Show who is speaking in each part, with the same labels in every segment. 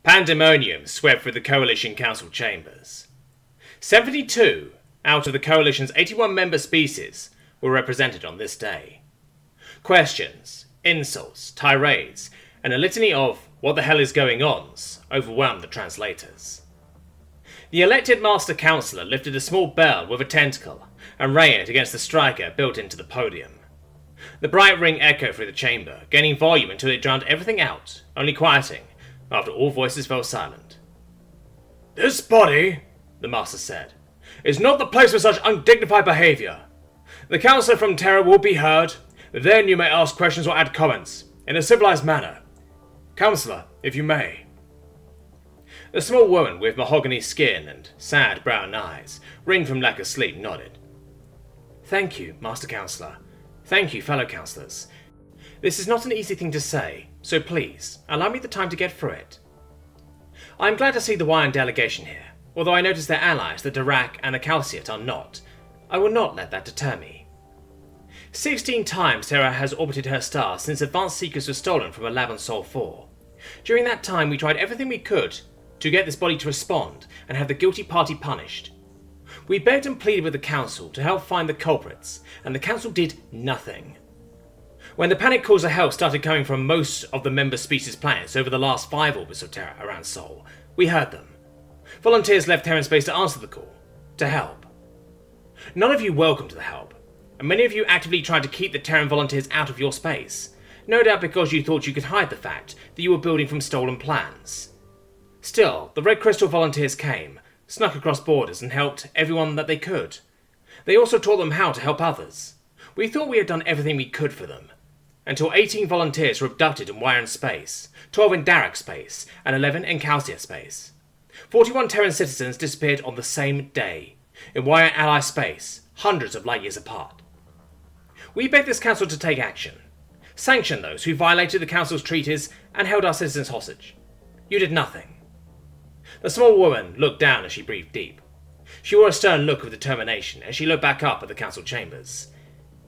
Speaker 1: Pandemonium swept through the Coalition Council chambers. 72 out of the Coalition's 81 member species were represented on this day. Questions, insults, tirades, and a litany of "what the hell is going ons" overwhelmed the translators. The elected Master Councillor lifted a small bell with a tentacle and rang it against the striker built into the podium. The bright ring echoed through the chamber, gaining volume until it drowned everything out, only quieting after all voices fell silent. "This body," the Master said, "is not the place for such undignified behaviour. The Councillor from Terra will be heard, then you may ask questions or add comments, in a civilised manner. Councillor, if you may." The small woman with mahogany skin and sad brown eyes, ringed from lack of sleep, nodded. "Thank you, Master Councillor. Thank you, fellow councillors. This is not an easy thing to say, so please, allow me the time to get through it. I am glad to see the Wyern delegation here, although I notice their allies, the Dirac and the Calciat, are not. I will not let that deter me. 16 times Terra has orbited her star since advanced secrets were stolen from a lab on Sol 4. During that time we tried everything we could to get this body to respond and have the guilty party punished. We begged and pleaded with the Council to help find the culprits, and the Council did nothing. When the panic calls of hell started coming from most of the member species planets over the last 5 orbits of Terra around Sol, we heard them. Volunteers left Terran space to answer the call, to help. None of you welcomed the help, and many of you actively tried to keep the Terran volunteers out of your space, no doubt because you thought you could hide the fact that you were building from stolen plans. Still, the Red Crystal volunteers came, snuck across borders and helped everyone that they could. They also taught them how to help others. We thought we had done everything we could for them, until 18 volunteers were abducted in Wyern space, 12 in Darac space, and 11 in Calcia space. 41 Terran citizens disappeared on the same day, in Wyern ally space, hundreds of light years apart. We begged this council to take action, sanction those who violated the council's treaties and held our citizens hostage. You did nothing. The small woman looked down as she breathed deep. She wore a stern look of determination as she looked back up at the council chambers.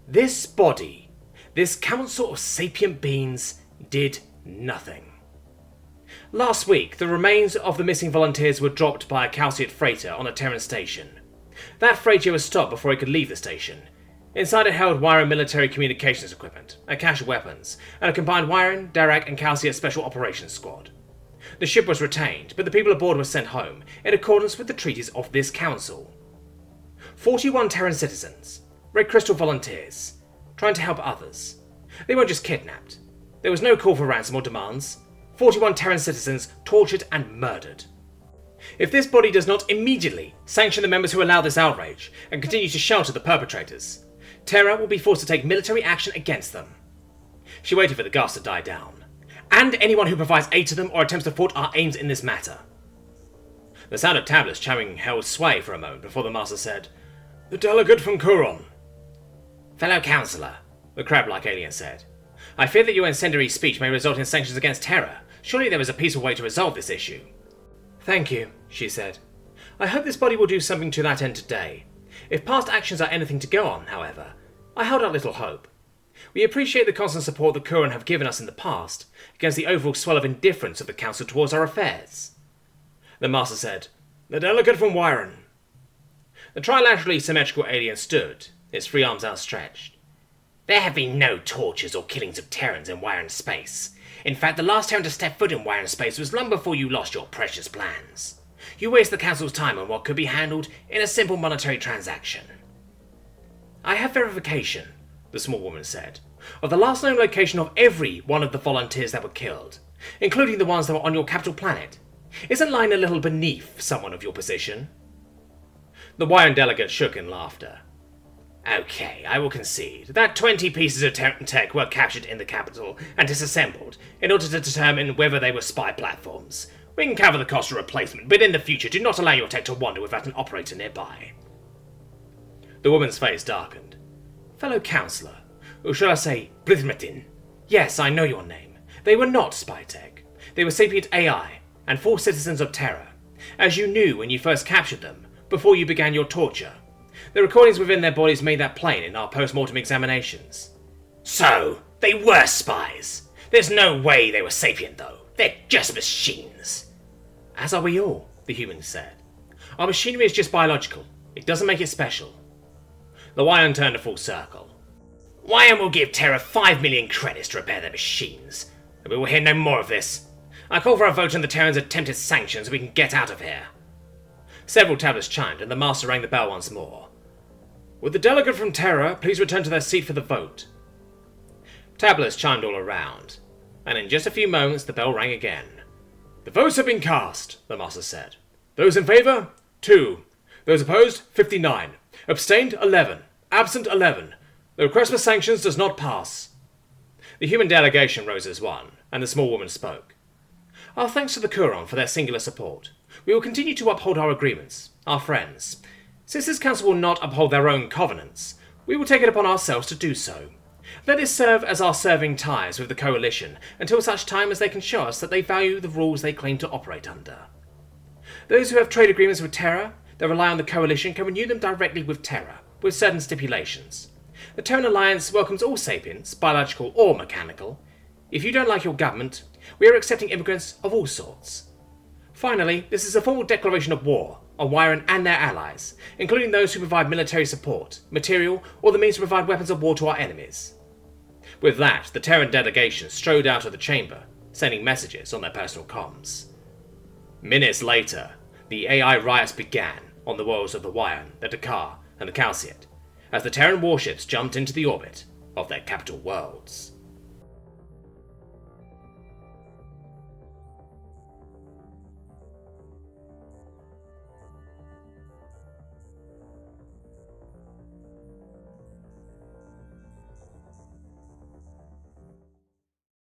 Speaker 1: This body, this council of sapient beings, did nothing. Last week, the remains of the missing volunteers were dropped by a Calciat freighter on a Terran station. That freighter was stopped before it could leave the station. Inside it held Wyern military communications equipment, a cache of weapons, and a combined Wyern, Darac, and Calciat Special Operations Squad. The ship was retained, but the people aboard were sent home, in accordance with the treaties of this council. 41 Terran citizens, Red Crystal volunteers, trying to help others. They weren't just kidnapped. There was no call for ransom or demands. 41 Terran citizens tortured and murdered. If this body does not immediately sanction the members who allow this outrage and continue to shelter the perpetrators, Terra will be forced to take military action against them. She waited for the gasp to die down. And anyone who provides aid to them or attempts to thwart our aims in this matter. The sound of tablets chiming held sway for a moment before the Master said, "The delegate from Kuron." "Fellow Councillor," the crab-like alien said, "I fear that your incendiary speech may result in sanctions against Terra. Surely there is a peaceful way to resolve this issue." "Thank you," she said. "I hope this body will do something to that end today. If past actions are anything to go on, however, I hold out little hope. We appreciate the constant support the Kuron have given us in the past, against the overall swell of indifference of the Council towards our affairs." The Master said, "The delegate from Wyern." The trilaterally symmetrical alien stood, its 3 arms outstretched. "There have been no tortures or killings of Terrans in Wyern space. In fact, the last Terran to step foot in Wyern space was long before you lost your precious plans. You waste the Council's time on what could be handled in a simple monetary transaction." "I have verification," the small woman said, "of the last known location of every one of the volunteers that were killed, including the ones that were on your capital planet. Isn't lying a little beneath someone of your position?" The Wyern delegate shook in laughter. "Okay, I will concede that 20 pieces of Terran tech were captured in the capital and disassembled in order to determine whether they were spy platforms. We can cover the cost of replacement, but in the future do not allow your tech to wander without an operator nearby." The woman's face darkened. "Fellow Councillor, or should I say, Britton? Yes, I know your name. They were not spy tech. They were sapient AI, and 4 citizens of Terra, as you knew when you first captured them, before you began your torture. The recordings within their bodies made that plain in our post-mortem examinations." "So, they were spies! There's no way they were sapient, though. They're just machines," As are we all, the humans said. Our machinery is just biological. It doesn't make it special. The Wyan turned a full circle. Wyan will give Terra 5 million credits to repair their machines, and we will hear no more of this. I call for a vote on the Terran's attempted sanctions so we can get out of here. Several tablets chimed, and the master rang the bell once more. Would the delegate from Terra please return to their seat for the vote? Tablets chimed all around, and in just a few moments the bell rang again. The votes have been cast, the master said. Those in favour? 2. Those opposed? 59. Abstained? 11. Absent? 11. The request for sanctions does not pass. The human delegation rose as one, and the small woman spoke. Our thanks to the Kuron for their singular support. We will continue to uphold our agreements, our friends. Since this council will not uphold their own covenants, we will take it upon ourselves to do so. Let this serve as our serving ties with the Coalition until such time as they can show us that they value the rules they claim to operate under. Those who have trade agreements with Terra that rely on the Coalition can renew them directly with Terra, with certain stipulations. The Terran Alliance welcomes all sapients, biological or mechanical. If you don't like your government, we are accepting immigrants of all sorts. Finally, this is a formal declaration of war on Wyron and their allies, including those who provide military support, material, or the means to provide weapons of war to our enemies. With that, the Terran delegation strode out of the chamber, sending messages on their personal comms. Minutes later, the AI riots began on the worlds of the Wyron, the Dakar, and the Calciat, as the Terran warships jumped into the orbit of their capital worlds.